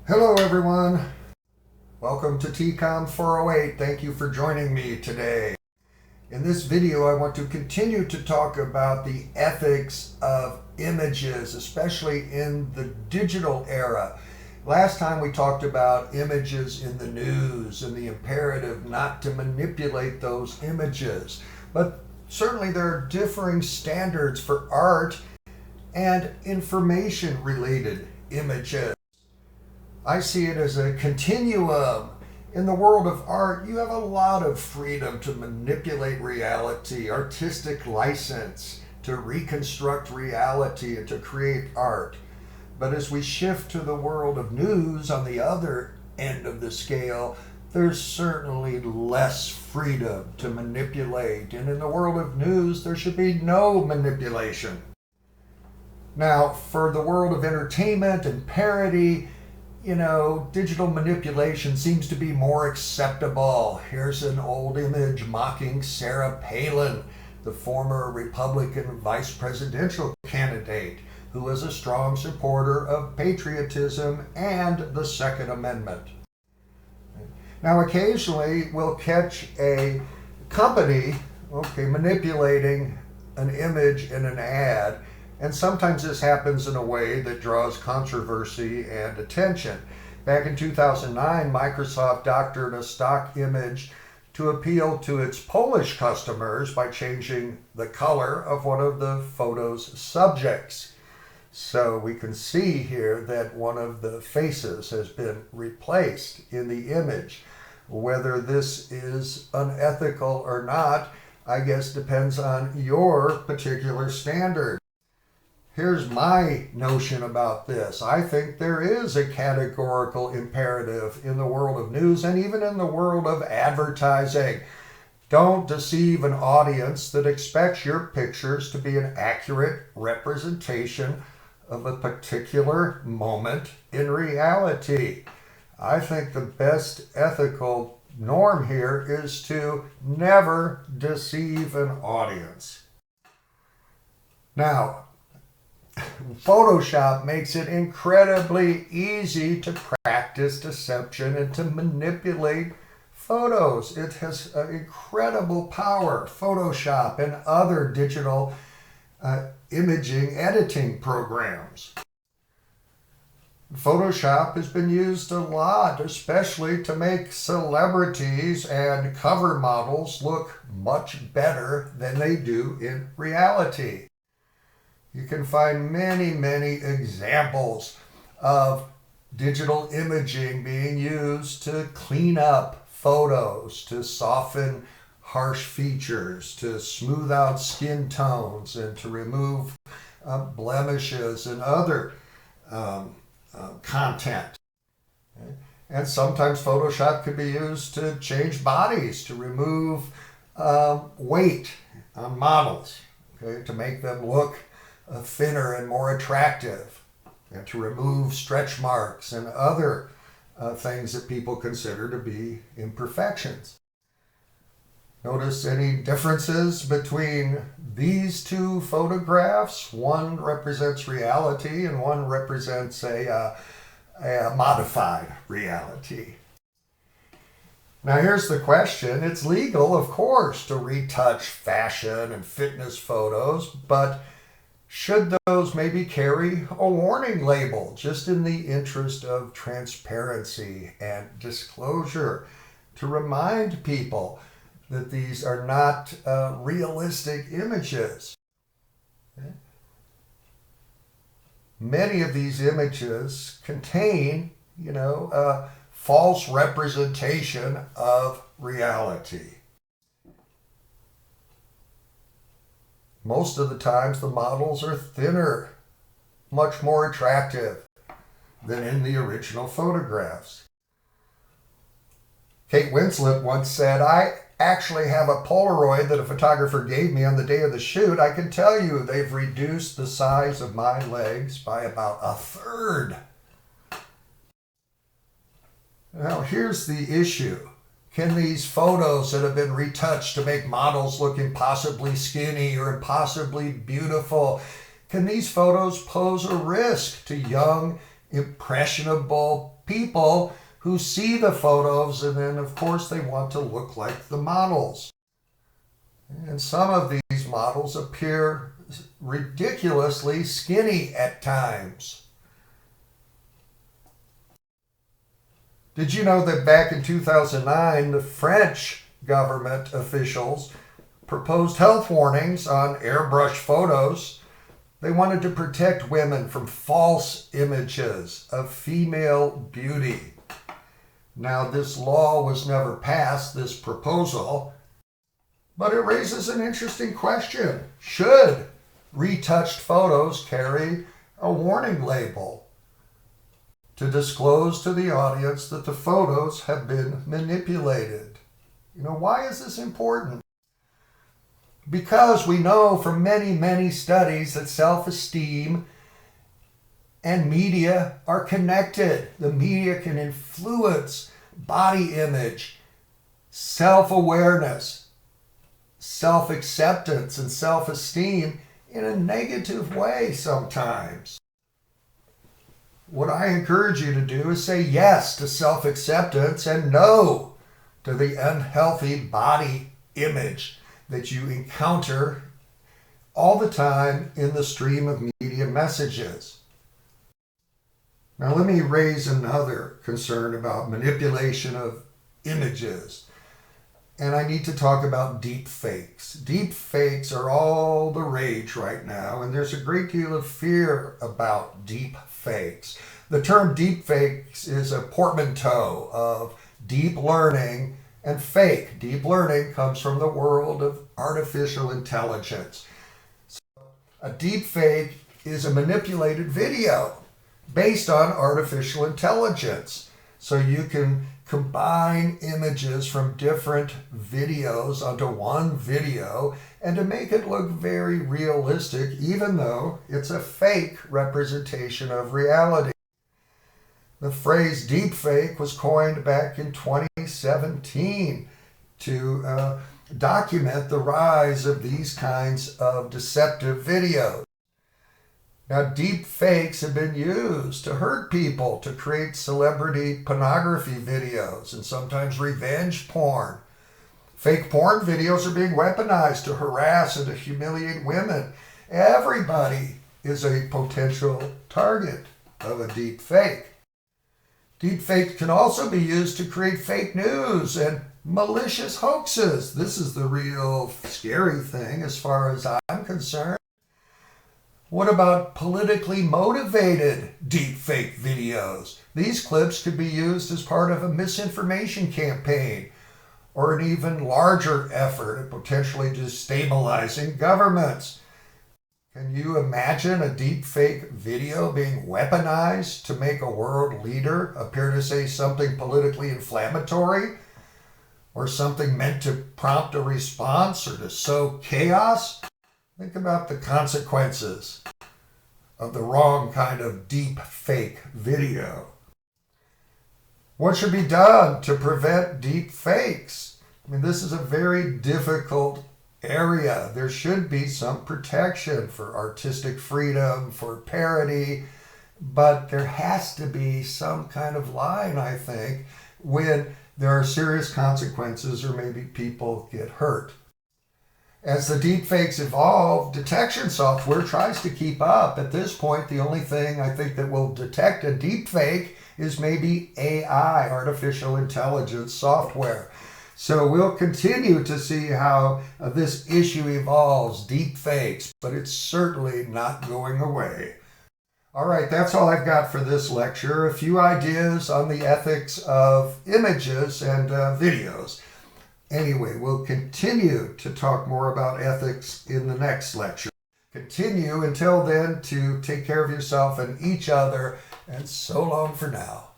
Hello everyone, welcome to TCOM 408. Thank you for joining me today. In this video I want to continue to talk about the ethics of images, especially in the digital era. Last time we talked about images in the news and the imperative not to manipulate those images. But certainly there are differing standards for art and information related images. I see it as a continuum. In the world of art, you have a lot of freedom to manipulate reality, artistic license, to reconstruct reality, and to create art. But as we shift to the world of news on the other end of the scale, there's certainly less freedom to manipulate. And in the world of news, there should be no manipulation. Now, for the world of entertainment and parody, digital manipulation seems to be more acceptable. Here's an old image mocking Sarah Palin, the former Republican vice presidential candidate, who was a strong supporter of patriotism and the Second Amendment. Now, occasionally we'll catch a company, manipulating an image in an ad. And sometimes this happens in a way that draws controversy and attention. Back in 2009, Microsoft doctored a stock image to appeal to its Polish customers by changing the color of one of the photo's subjects. So we can see here that one of the faces has been replaced in the image. Whether this is unethical or not, I guess depends on your particular standard. Here's my notion about this. I think there is a categorical imperative in the world of news and even in the world of advertising. Don't deceive an audience that expects your pictures to be an accurate representation of a particular moment in reality. I think the best ethical norm here is to never deceive an audience. Now, Photoshop makes it incredibly easy to practice deception and to manipulate photos. It has incredible power. Photoshop and other digital imaging editing programs. Photoshop has been used a lot, especially to make celebrities and cover models look much better than they do in reality. You can find many, many examples of digital imaging being used to clean up photos, to soften harsh features, to smooth out skin tones, and to remove blemishes and other content. Okay? And sometimes Photoshop can be used to change bodies, to remove weight on models, to make them look thinner and more attractive, and to remove stretch marks and other things that people consider to be imperfections. Notice any differences between these two photographs? One represents reality and one represents a modified reality. Now here's the question. It's legal, of course, to retouch fashion and fitness photos, but should those maybe carry a warning label just in the interest of transparency and disclosure to remind people that these are not realistic images? Okay. Many of these images contain, a false representation of reality. Most of the times the models are thinner, much more attractive than in the original photographs. Kate Winslet once said, "I actually have a Polaroid that a photographer gave me on the day of the shoot. I can tell you they've reduced the size of my legs by about a third." Now here's the issue. Can these photos that have been retouched to make models look impossibly skinny or impossibly beautiful, can these photos pose a risk to young impressionable people who see the photos, and then of course they want to look like the models. And some of these models appear ridiculously skinny at times. Did you know that back in 2009, the French government officials proposed health warnings on airbrush photos? They wanted to protect women from false images of female beauty. Now, this law was never passed, this proposal, but it raises an interesting question. Should retouched photos carry a warning label to disclose to the audience that the photos have been manipulated? Why is this important? Because we know from many, many studies that self-esteem and media are connected. The media can influence body image, self-awareness, self-acceptance, and self-esteem in a negative way sometimes. What I encourage you to do is say yes to self-acceptance and no to the unhealthy body image that you encounter all the time in the stream of media messages. Now let me raise another concern about manipulation of images. And I need to talk about deep fakes. Deep fakes are all the rage right now, and there's a great deal of fear about deep fakes. The term deep fakes is a portmanteau of deep learning and fake. Deep learning comes from the world of artificial intelligence. So a deep fake is a manipulated video based on artificial intelligence. So you can combine images from different videos onto one video and to make it look very realistic, even though it's a fake representation of reality. The phrase deepfake was coined back in 2017 to document the rise of these kinds of deceptive videos. Now, deep fakes have been used to hurt people, to create celebrity pornography videos, and sometimes revenge porn. Fake porn videos are being weaponized to harass and to humiliate women. Everybody is a potential target of a deep fake. Deep fakes can also be used to create fake news and malicious hoaxes. This is the real scary thing as far as I'm concerned. What about politically motivated deepfake videos? These clips could be used as part of a misinformation campaign or an even larger effort at potentially destabilizing governments. Can you imagine a deepfake video being weaponized to make a world leader appear to say something politically inflammatory or something meant to prompt a response or to sow chaos? Think about the consequences of the wrong kind of deep fake video. What should be done to prevent deep fakes? This is a very difficult area. There should be some protection for artistic freedom, for parody, but there has to be some kind of line, I think, when there are serious consequences or maybe people get hurt. As the deepfakes evolve, detection software tries to keep up. At this point, the only thing I think that will detect a deepfake is maybe AI, artificial intelligence software. So we'll continue to see how this issue evolves, deepfakes, but it's certainly not going away. All right, that's all I've got for this lecture. A few ideas on the ethics of images and videos. Anyway, we'll continue to talk more about ethics in the next lecture. Continue until then to take care of yourself and each other, and so long for now.